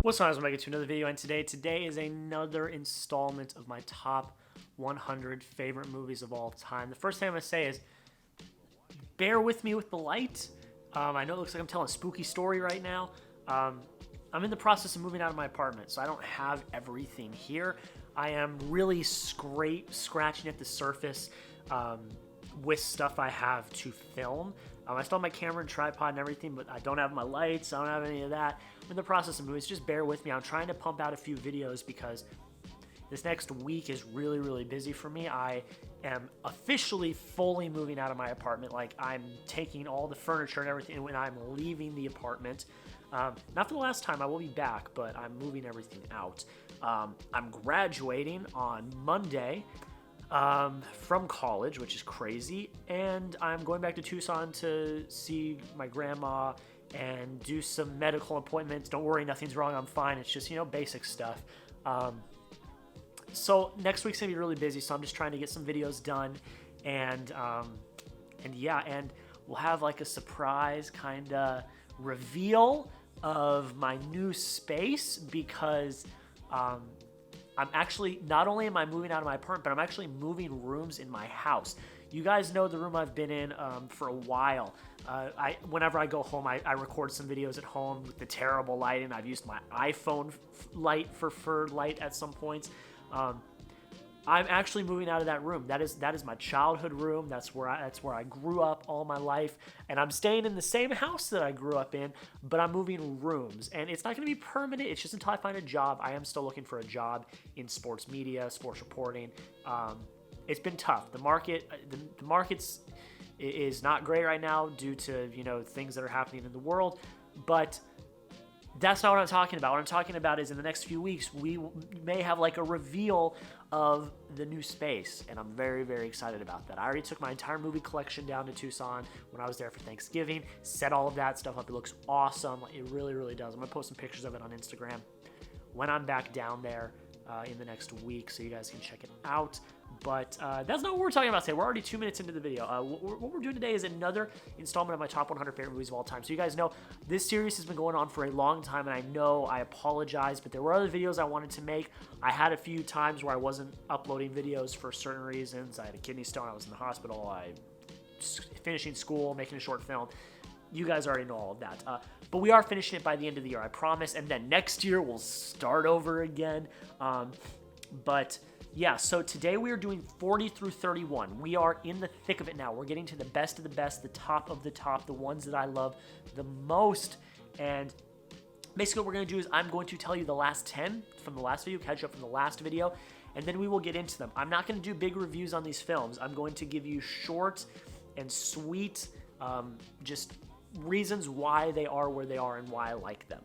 What's up, guys? Welcome back to another video, and today is another installment of my top 100 favorite movies of all time. The first thing I'm going to say is, bear with me with the light. I know it looks like I'm telling a spooky story right now. I'm in the process of moving out of my apartment, so I don't have everything here. I am really scratching at the surface with stuff I have to film. I still have my camera and tripod and everything, but I don't have my lights. I don't have any of that. I'm in the process of moving, so just bear with me. I'm trying to pump out a few videos because this next week is really busy for me. I am officially fully moving out of my apartment. Like, I'm taking all the furniture and everything when I'm leaving the apartment. Not for the last time, I will be back, but I'm moving everything out. I'm graduating on Monday from college, which is crazy, and I'm going back to Tucson to see my grandma and do some medical appointments. Don't worry, nothing's wrong, I'm fine. It's just, basic stuff. So next week's gonna be really busy, so I'm just trying to get some videos done, and we'll have like a surprise kind of reveal of my new space, because I'm actually, not only am I moving out of my apartment, but I'm actually moving rooms in my house. You guys know the room I've been in for a while. Whenever I go home, I record some videos at home with the terrible lighting. I've used my iPhone light for light at some points. I'm actually moving out of that room. That is my childhood room. That's where I grew up all my life, and I'm staying in the same house that I grew up in, but I'm moving rooms, and it's not going to be permanent. It's just until I find a job. I am still looking for a job in sports media, sports reporting. It's been tough. The market's is not great right now due to things that are happening in the world, but that's not what I'm talking about. What I'm talking about is in the next few weeks, we may have like a reveal of the new space, and I'm very excited about that. I already took my entire movie collection down to Tucson when I was there for Thanksgiving, set all of that stuff up. It looks awesome. It really does. I'm gonna post some pictures of it on Instagram when I'm back down there in the next week, so you guys can check it out. But that's not what we're talking about today. We're already 2 minutes into the video. What we're doing today is another installment of my top 100 favorite movies of all time. So you guys know this series has been going on for a long time, and I know I apologize, but there were other videos I wanted to make. I had a few times where I wasn't uploading videos for certain reasons. I had a kidney stone. I was in the hospital. I finishing school, making a short film. You guys already know all of that. But we are finishing it by the end of the year, I promise. And then next year, we'll start over again. Yeah, so today we are doing 40 through 31. We are in the thick of it now. We're getting to the best of the best, the top of the top, the ones that I love the most. And basically what we're going to do is I'm going to tell you the last 10 from the last video, catch up from the last video, and then we will get into them. I'm not going to do big reviews on these films. I'm going to give you short and sweet just reasons why they are where they are and why I like them.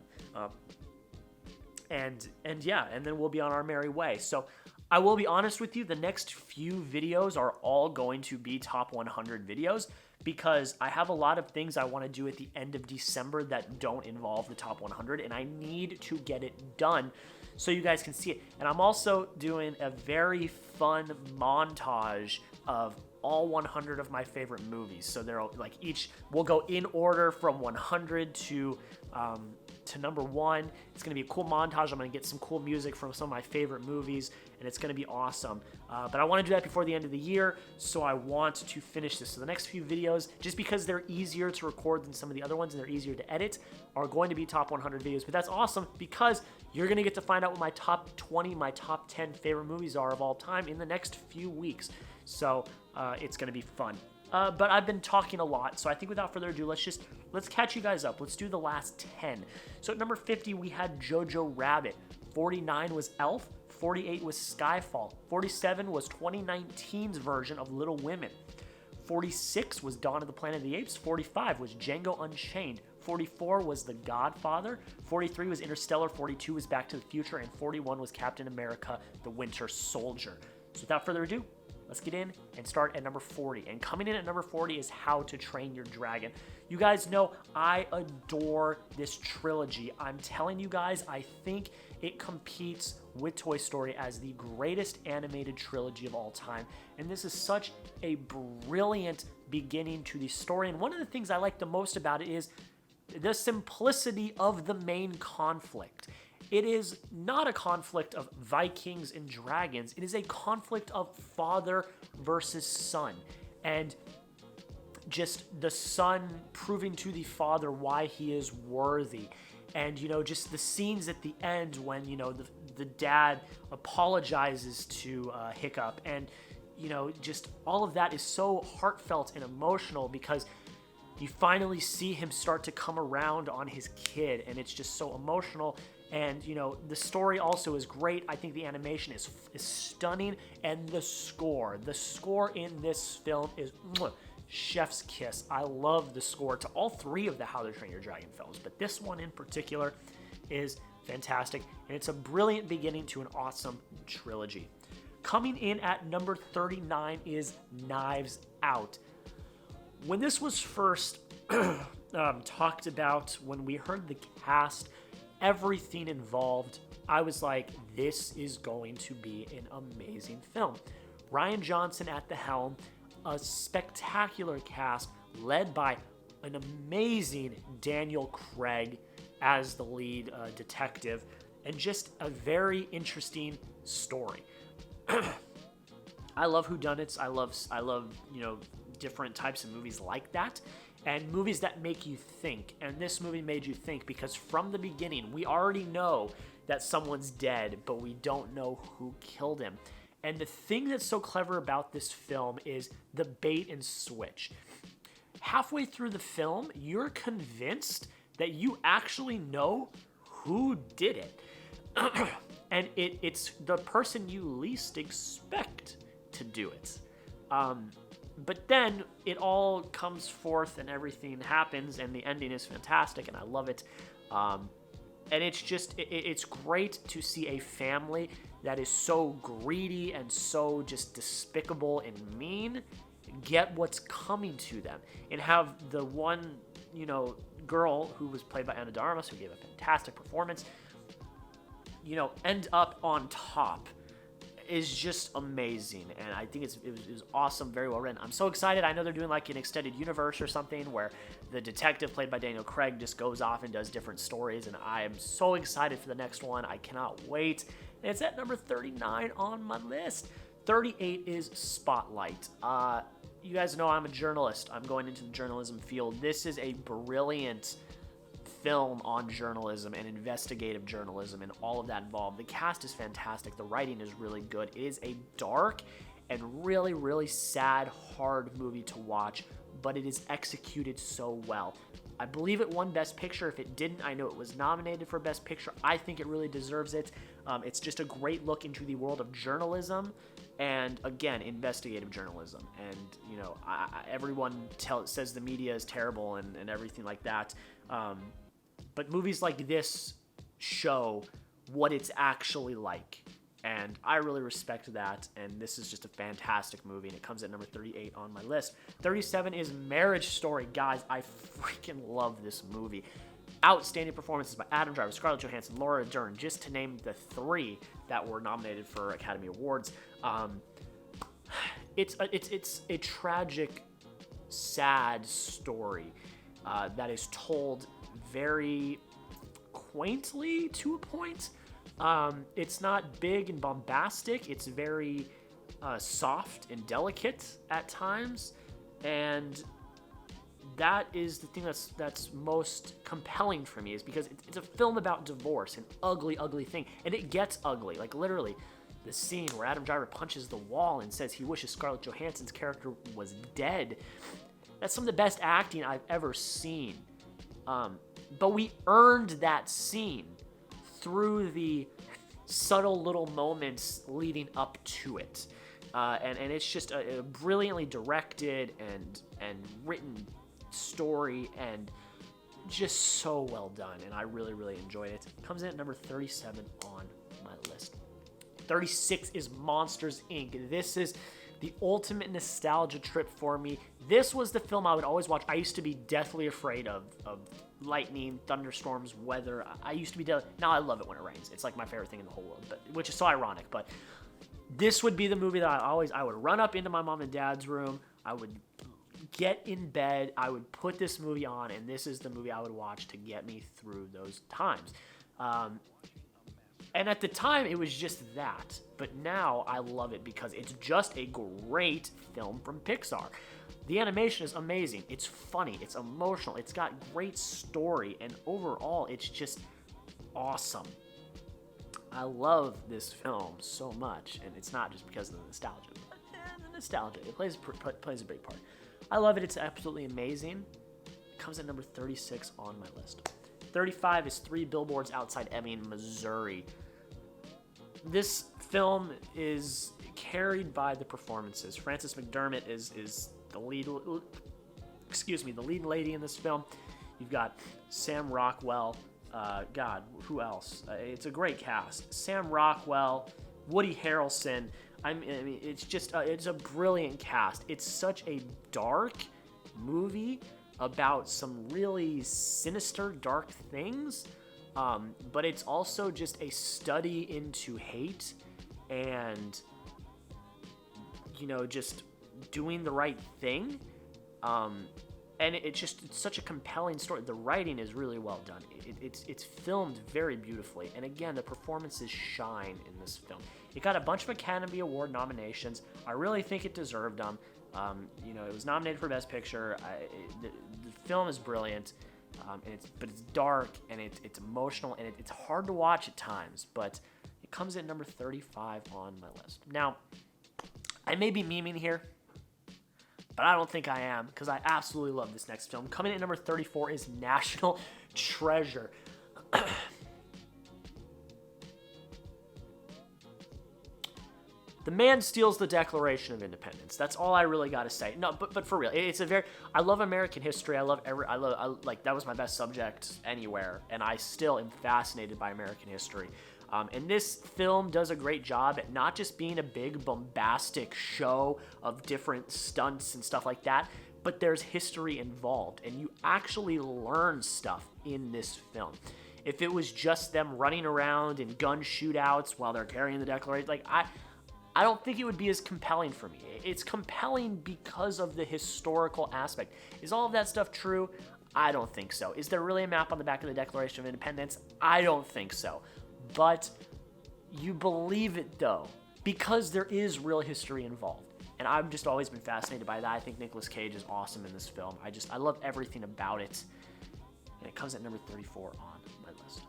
And then we'll be on our merry way. So I will be honest with you, the next few videos are all going to be top 100 videos, because I have a lot of things I want to do at the end of December that don't involve the top 100, and I need to get it done so you guys can see it. And I'm also doing a very fun montage of all 100 of my favorite movies. So they're like we'll go in order from 100 to number 1. It's going to be a cool montage. I'm going to get some cool music from some of my favorite movies, and it's going to be awesome. But I want to do that before the end of the year, so I want to finish this. So the next few videos, just because they're easier to record than some of the other ones and they're easier to edit, are going to be top 100 videos. But that's awesome, because you're going to get to find out what my top 20, my top 10 favorite movies are of all time in the next few weeks. So it's going to be fun. But I've been talking a lot, so I think without further ado, let's catch you guys up. Let's do the last 10. So at number 50, we had Jojo Rabbit. 49 was Elf. 48 was Skyfall. 47 was 2019's version of Little Women. 46 was Dawn of the Planet of the Apes. 45 was Django Unchained. 44 was The Godfather. 43 was Interstellar. 42 was Back to the Future. And 41 was Captain America: The Winter Soldier. So without further ado, let's get in and start at number 40. And coming in at number 40 is How to Train Your Dragon. You guys know I adore this trilogy. I'm telling you guys, I think it competes with Toy Story as the greatest animated trilogy of all time. And this is such a brilliant beginning to the story. And one of the things I like the most about it is the simplicity of the main conflict. it is not a conflict of Vikings and dragons. It is a conflict of father versus son. And just the son proving to the father why he is worthy. And, just the scenes at the end when, the dad apologizes to Hiccup. And, just all of that is so heartfelt and emotional because you finally see him start to come around on his kid. And it's just so emotional. And, the story also is great. I think the animation is stunning. And the score in this film is chef's kiss. I love the score to all three of the How to Train Your Dragon films, but this one in particular is fantastic, and it's a brilliant beginning to an awesome trilogy. Coming in at number 39 is Knives Out. When this was first talked about, when we heard the cast, everything involved, I was like, this is going to be an amazing film. Rian Johnson at the helm, a spectacular cast led by an amazing Daniel Craig as the lead detective, and just a very interesting story. I love whodunits. I love different types of movies like that, and movies that make you think. And this movie made you think because from the beginning we already know that someone's dead, but we don't know who killed him. And the thing that's so clever about this film is the bait and switch. Halfway through the film, you're convinced that you actually know who did it. And it's the person you least expect to do it. But then it all comes forth and everything happens, and the ending is fantastic, and I love it. And it's just, it's great to see a family that is so greedy and so just despicable and mean get what's coming to them, and have the one, girl who was played by Ana de Armas, who gave a fantastic performance, end up on top is just amazing. And I think it was awesome, very well written. I'm so excited. I know they're doing like an extended universe or something where the detective played by Daniel Craig just goes off and does different stories, and I am so excited for the next one. I cannot wait. And it's at number 39 on my list. 38 is Spotlight. You guys know I'm a journalist. I'm going into the journalism field. This is a brilliant film on journalism and investigative journalism and all of that involved. The cast is fantastic. The writing is really good. It is a dark and really, really sad, hard movie to watch, but it is executed so well. I believe it won Best Picture. If it didn't, I know it was nominated for Best Picture. I think it really deserves it. It's just a great look into the world of journalism and, again, investigative journalism. And, everyone says the media is terrible and everything like that. But movies like this show what it's actually like. And I really respect that. And this is just a fantastic movie. And it comes at number 38 on my list. 37 is Marriage Story. Guys, I freaking love this movie. Outstanding performances by Adam Driver, Scarlett Johansson, Laura Dern, just to name the three that were nominated for Academy Awards. It's a tragic, sad story that is told very quaintly to a point. It's not big and bombastic. It's very soft and delicate at times, and that is the thing that's most compelling for me, is because it's a film about divorce, an ugly, ugly thing, and it gets ugly. Like literally, the scene where Adam Driver punches the wall and says he wishes Scarlett Johansson's character was dead. That's some of the best acting I've ever seen. But we earned that scene through the subtle little moments leading up to it. And it's just a brilliantly directed and written story, and just so well done. And I really, really enjoyed it. Comes in at number 37 on my list. 36 is Monsters, Inc. This is the ultimate nostalgia trip for me. This was the film I would always watch. I used to be deathly afraid of lightning, thunderstorms, weather. I used to be now I love it when it rains. It's like my favorite thing in the whole world, which is so ironic. But this would be the movie that I would run up into my mom and dad's room. I would get in bed. I would put this movie on, and this is the movie I would watch to get me through those times. And at the time, it was just that. But now I love it because it's just a great film from Pixar. The animation is amazing. It's funny. It's emotional. It's got great story. And overall, it's just awesome. I love this film so much. And it's not just because of the nostalgia. The nostalgia. It plays a big part. I love it. It's absolutely amazing. It comes at number 36 on my list. 35 is 3 Billboards Outside Ebbing, Missouri. This film is carried by the performances. Frances McDermott is the lead. The lead lady in this film. You've got Sam Rockwell. God, who else? It's a great cast. Sam Rockwell, Woody Harrelson. I mean, it's just it's a brilliant cast. It's such a dark movie about some really sinister, dark things. But it's also just a study into hate and, just doing the right thing. And it's such a compelling story. The writing is really well done. It's filmed very beautifully. And again, the performances shine in this film. It got a bunch of Academy Award nominations. I really think it deserved them. It was nominated for Best Picture. The film is brilliant. But it's dark and it's emotional and it's hard to watch at times, but it comes at number 35 on my list. Now, I may be memeing here, but I don't think I am because I absolutely love this next film. Coming at number 34 is National Treasure. The man steals the Declaration of Independence. That's all I really got to say. No, but for real, I love American history. That was my best subject anywhere, and I still am fascinated by American history. And this film does a great job at not just being a big bombastic show of different stunts and stuff like that, but there's history involved, and you actually learn stuff in this film. If it was just them running around in gun shootouts while they're carrying the Declaration, I don't think it would be as compelling for me. It's compelling because of the historical aspect. Is all of that stuff true? I don't think so. Is there really a map on the back of the Declaration of Independence? I don't think so. But you believe it, though, because there is real history involved. And I've just always been fascinated by that. I think Nicolas Cage is awesome in this film. I love everything about it. And it comes at number 34 on my list.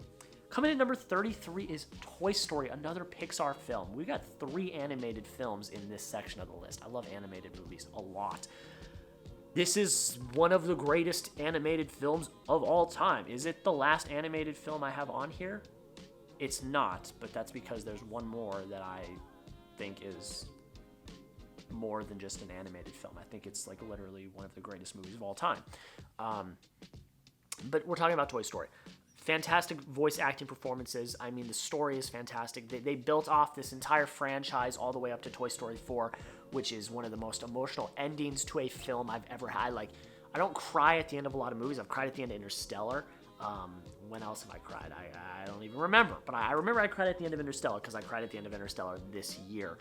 Coming in number 33 is Toy Story, another Pixar film. We've got 3 animated films in this section of the list. I love animated movies a lot. This is one of the greatest animated films of all time. Is it the last animated film I have on here? It's not, but that's because there's one more that I think is more than just an animated film. I think it's literally one of the greatest movies of all time. But we're talking about Toy Story. Fantastic voice acting performances. I mean, the story is fantastic. They built off this entire franchise all the way up to Toy Story 4, which is one of the most emotional endings to a film I've ever had. I don't cry at the end of a lot of movies. I've cried at the end of Interstellar. When else have I cried? I don't even remember. But I remember I cried at the end of Interstellar because I cried at the end of Interstellar this year.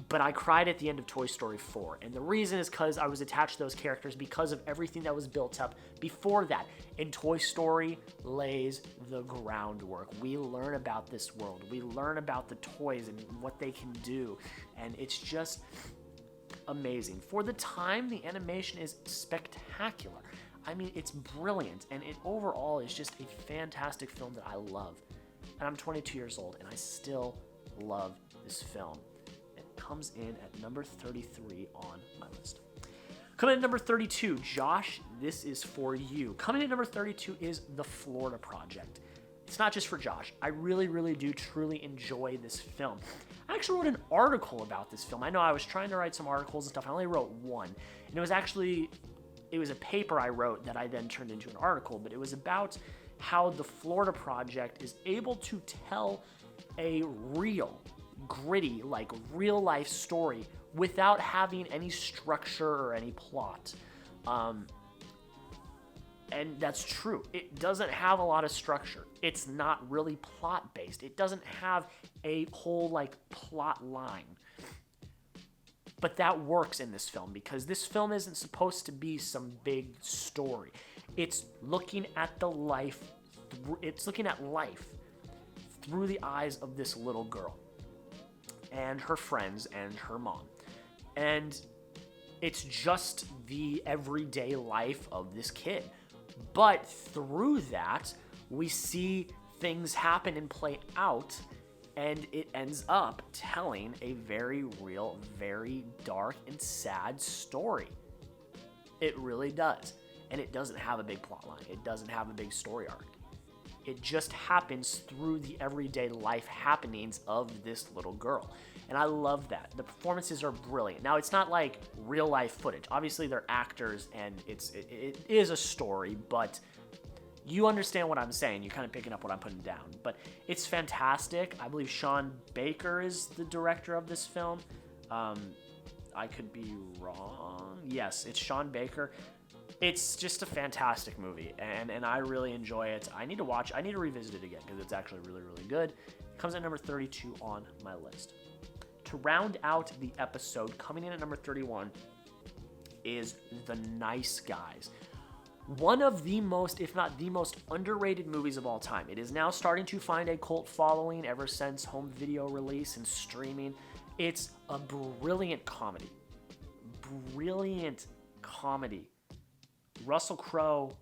But I cried at the end of Toy Story 4. And the reason is because I was attached to those characters because of everything that was built up before that. And Toy Story lays the groundwork. We learn about this world. We learn about the toys and what they can do. And it's just amazing. For the time, the animation is spectacular. I mean, it's brilliant. And it overall is just a fantastic film that I love. And I'm 22 years old, and I still love this film. Comes in at number 33 on my list. Coming in at number 32, Josh, this is for you. Coming in at number 32 is The Florida Project. It's not just for Josh. I really, really do truly enjoy this film. I actually wrote an article about this film. I know I was trying to write some articles and stuff. I only wrote one. And it was a paper I wrote that I then turned into an article, but it was about how The Florida Project is able to tell a real, gritty, real life story without having any structure or any plot. And that's true. It doesn't have a lot of structure. It's not really plot based. It doesn't have a whole plot line. But that works in this film because this film isn't supposed to be some big story. It's looking at life through the eyes of this little girl and her friends and her mom. And it's just the everyday life of this kid. But through that, we see things happen and play out, and it ends up telling a very real, very dark and sad story. It really does. And it doesn't have a big plot line. It doesn't have a big story arc. It just happens through the everyday life happenings of this little girl. And I love that. The performances are brilliant. Now, it's not like real life footage. Obviously, they're actors and it is a story, but you understand what I'm saying. You're kind of picking up what I'm putting down. But it's fantastic. I believe Sean Baker is the director of this film. I could be wrong. Yes, it's Sean Baker. It's just a fantastic movie, and I really enjoy it. I need to revisit it again because it's actually really, really good. It comes at number 32 on my list. To round out the episode, coming in at number 31 is The Nice Guys. One of the most, if not the most underrated movies of all time. It is now starting to find a cult following ever since home video release and streaming. It's a brilliant comedy. Brilliant comedy. Russell Crowe,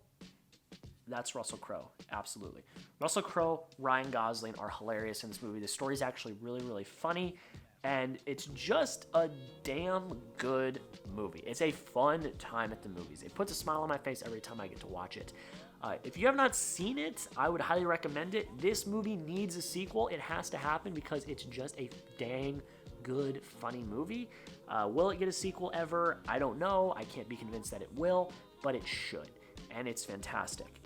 that's Russell Crowe, absolutely. Russell Crowe, Ryan Gosling are hilarious in this movie. The story's actually really, really funny, and it's just a damn good movie. It's a fun time at the movies. It puts a smile on my face every time I get to watch it. If you have not seen it, I would highly recommend it. This movie needs a sequel. It has to happen because it's just a dang good, funny movie. Will it get a sequel ever? I don't know. I can't be convinced that it will, but it should, and it's fantastic.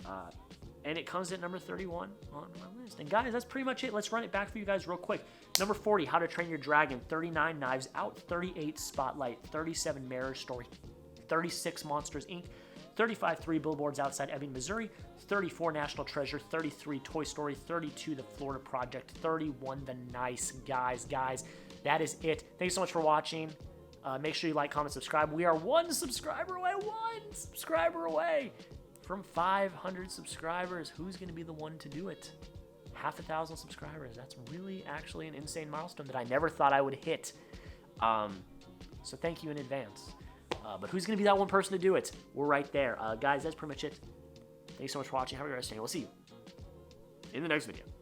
And it comes at number 31 on my list. And guys, that's pretty much it. Let's run it back for you guys real quick. Number 40, How to Train Your Dragon. 39, Knives Out. 38, Spotlight. 37, Marriage Story. 36, Monsters, Inc. 35, 3 Billboards Outside Ebbing, Missouri. 34, National Treasure. 33, Toy Story. 32, The Florida Project. 31, The Nice Guys. Guys, that is it. Thanks so much for watching. Make sure you like, comment, subscribe. We are one subscriber away from 500 subscribers. Who's going to be the one to do it? 500,000 subscribers. That's really actually an insane milestone that I never thought I would hit. So thank you in advance. But who's going to be that one person to do it? We're right there. Guys, that's pretty much it. Thanks so much for watching. Have a great rest of your day. We'll see you in the next video.